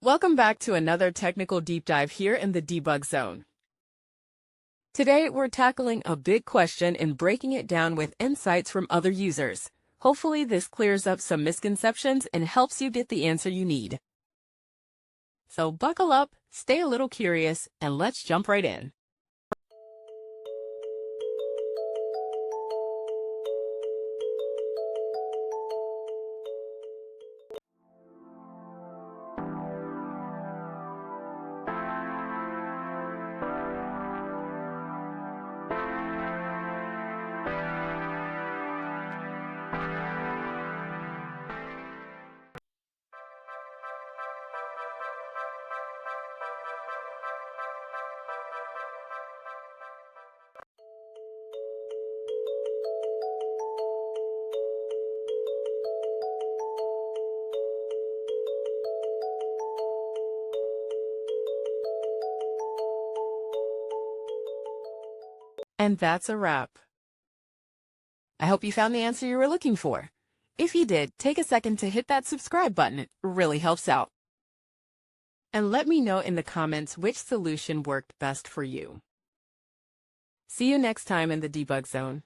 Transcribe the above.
Welcome back to another technical deep dive here in the debug zone. Today, we're tackling a big question and breaking it down with insights from other users. Hopefully, this clears up some misconceptions and helps you get the answer you need. So buckle up, stay a little curious, and let's jump right in. And that's a wrap. I hope you found the answer you were looking for. If you did, take a second to hit that subscribe button. It really helps out. And let me know in the comments which solution worked best for you. See you next time in the debug zone.